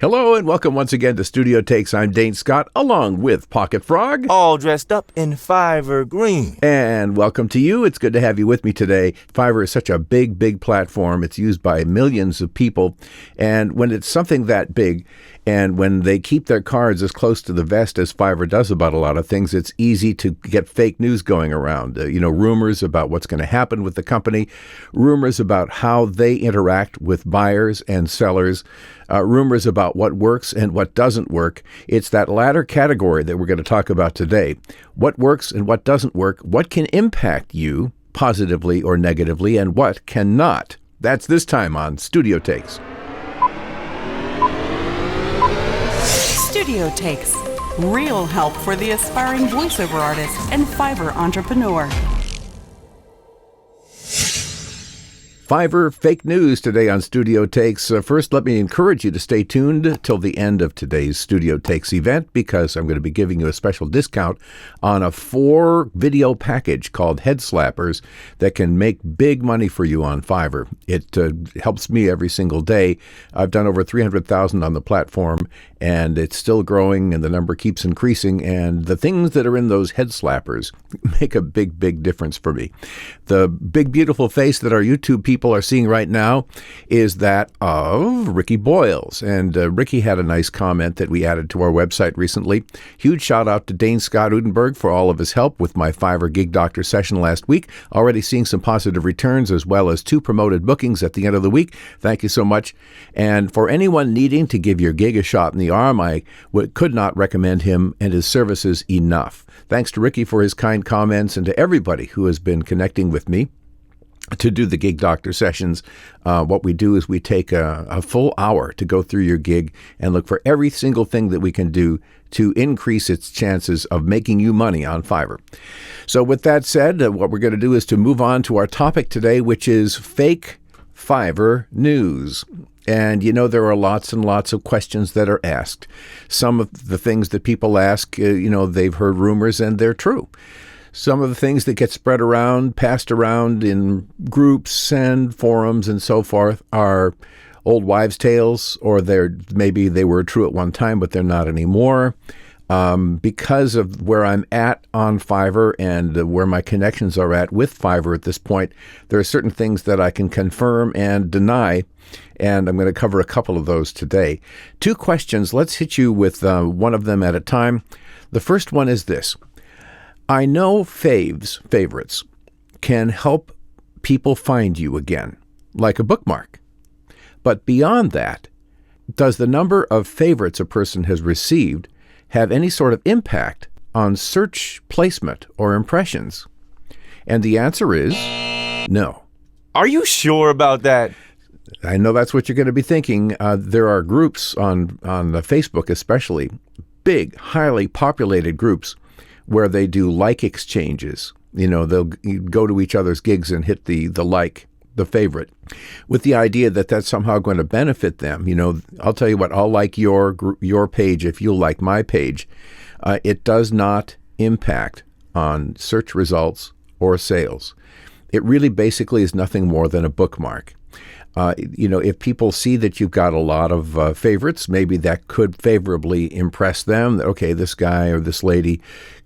Hello and welcome once again to Studio Takes. I'm Dane Scott, along with Pocket Frog. All dressed up in Fiverr green. And welcome to you. It's good to have you with me today. Fiverr is such a big platform. It's used by millions of people. And when it's something that big, and when they keep their cards as close to the vest as Fiverr does about a lot of things, it's easy to get fake news going around. Rumors about what's going to happen with the company, rumors about how they interact with buyers and sellers, rumors about what works and what doesn't work. It's that latter category that we're going to talk about today. What works and what doesn't work, what can impact you positively or negatively, and what cannot. That's this time on Studio Takes. Studio Takes. Real help for the aspiring voiceover artist and Fiverr entrepreneur. Fiverr fake news today on Studio Takes. First, let me encourage you to stay tuned till the end of today's Studio Takes event because I'm going to be giving you a special discount on a 4-video package called Head Slappers that can make big money for you on Fiverr. It helps me every single day. I've done over 300,000 on the platform, and it's still growing, and the number keeps increasing, and the things that are in those Head Slappers make a big difference for me. The big, beautiful face that our YouTube people are seeing right now is that of Ricky Boyles. And Ricky had a nice comment that we added to our website recently. Huge shout out to Dane Scott for all of his help with my Fiverr Gig Doctor session last week. Already seeing some positive returns as well as 2 promoted bookings at the end of the week. Thank you so much. And for anyone needing to give your gig a shot in the arm, I could not recommend him and his services enough. Thanks to Ricky for his kind comments and to everybody who has been connecting with me to do the Gig Doctor sessions. What we do is we take a full hour to go through your gig and look for every single thing that we can do to increase its chances of making you money on Fiverr. So with that said, what we're going to do is to move on to our topic today, which is fake Fiverr news. And there are lots and lots of questions that are asked. Some of the things that people ask, they've heard rumors and they're true. Some of the things that get spread around, passed around in groups and forums and so forth are old wives' tales, or maybe they were true at one time, but they're not anymore. Because of where I'm at on Fiverr and where my connections are at with Fiverr at this point, there are certain things that I can confirm and deny, and I'm going to cover a couple of those today. 2 questions. Let's hit you with one of them at a time. The first one is this. I know favorites, can help people find you again, like a bookmark. But beyond that, does the number of favorites a person has received have any sort of impact on search placement or impressions? And the answer is no. Are you sure about that? I know that's what you're going to be thinking. There are groups on Facebook especially, big, highly populated groups, where they do like exchanges. They'll go to each other's gigs and hit the like, the favorite, with the idea that that's somehow going to benefit them. I'll tell you what, I'll like your page if you'll like my page. It does not impact on search results or sales. It really basically is nothing more than a bookmark. If people see that you've got a lot of favorites, maybe that could favorably impress them. That, okay, this guy or this lady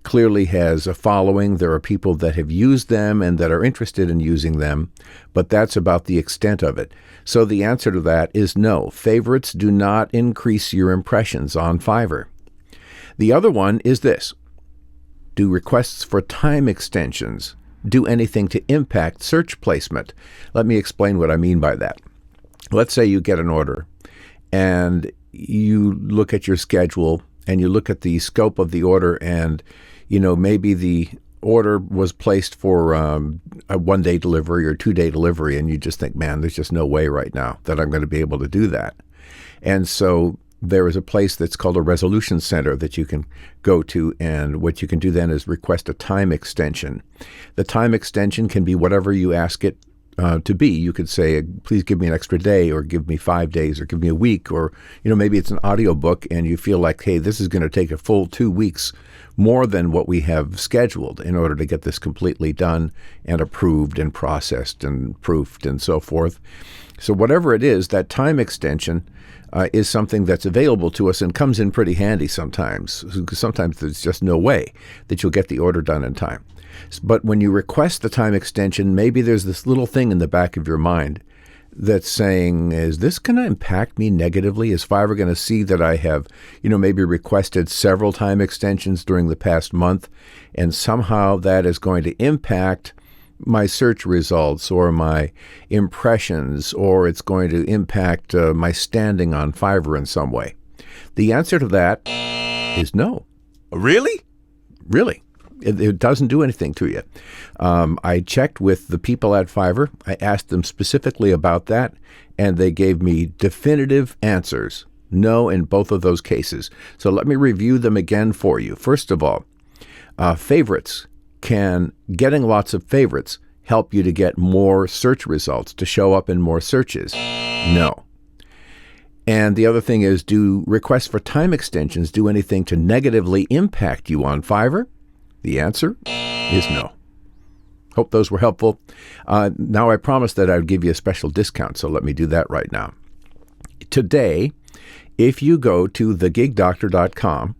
clearly has a following. There are people that have used them and that are interested in using them, but that's about the extent of it. So the answer to that is no. Favorites do not increase your impressions on Fiverr. The other one is this. Do requests for time extensions do anything to impact search placement? Let me explain what I mean by that. Let's say you get an order and you look at your schedule and you look at the scope of the order and, maybe the order was placed for a 1-day delivery or 2-day delivery, and you just think, man, there's just no way right now that I'm going to be able to do that. And so there is a place that's called a resolution center that you can go to, and what you can do then is request a time extension. The time extension can be whatever you ask it to be. You could say, please give me an extra day, or give me 5 days, or give me a week, or maybe it's an audiobook and you feel like, hey, this is going to take a full 2 weeks more than what we have scheduled in order to get this completely done and approved and processed and proofed and so forth. So whatever it is, that time extension is something that's available to us and comes in pretty handy sometimes. Sometimes there's just no way that you'll get the order done in time. But when you request the time extension, maybe there's this little thing in the back of your mind that's saying, is this going to impact me negatively? Is Fiverr going to see that I have, maybe requested several time extensions during the past month, and somehow that is going to impact my search results or my impressions, or it's going to impact my standing on Fiverr in some way? The answer to that is no. Really? Really. It doesn't do anything to you. I checked with the people at Fiverr. I asked them specifically about that, and they gave me definitive answers. No in both of those cases. So let me review them again for you. First of all, favorites. Getting lots of favorites help you to get more search results, to show up in more searches? No. And the other thing is, do requests for time extensions do anything to negatively impact you on Fiverr? The answer is no. Hope those were helpful. Now, I promised that I would give you a special discount, so let me do that right now. Today, if you go to thegigdoctor.com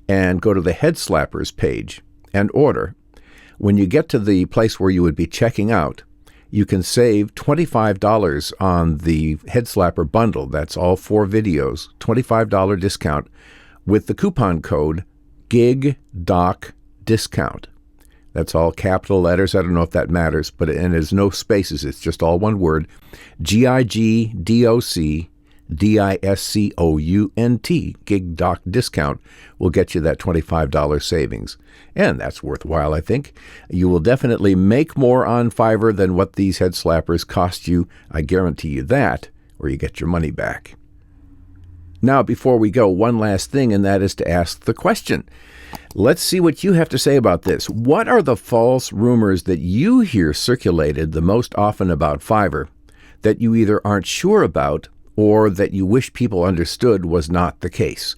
and go to the Head Slappers page and order, when you get to the place where you would be checking out, you can save $25 on the Head Slapper bundle. That's all 4 videos, $25 discount with the coupon code GIGDOCDiscount. That's all capital letters. I don't know if that matters, and there's no spaces. It's just all one word. GIGDOCDISCOUNT. GIGDOC discount will get you that $25 savings. And that's worthwhile, I think. You will definitely make more on Fiverr than what these head slappers cost you. I guarantee you that, or you get your money back. Now, before we go, one last thing, and that is to ask the question. Let's see what you have to say about this. What are the false rumors that you hear circulated the most often about Fiverr that you either aren't sure about or that you wish people understood was not the case?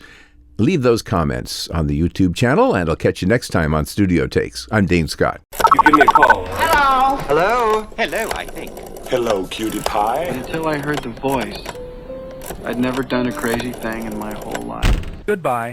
Leave those comments on the YouTube channel, and I'll catch you next time on Studio Takes. I'm Dane Scott. You give me a call. Hello. Hello. Hello, I think. Hello, cutie pie. Until I heard the voice, I'd never done a crazy thing in my whole life. Goodbye.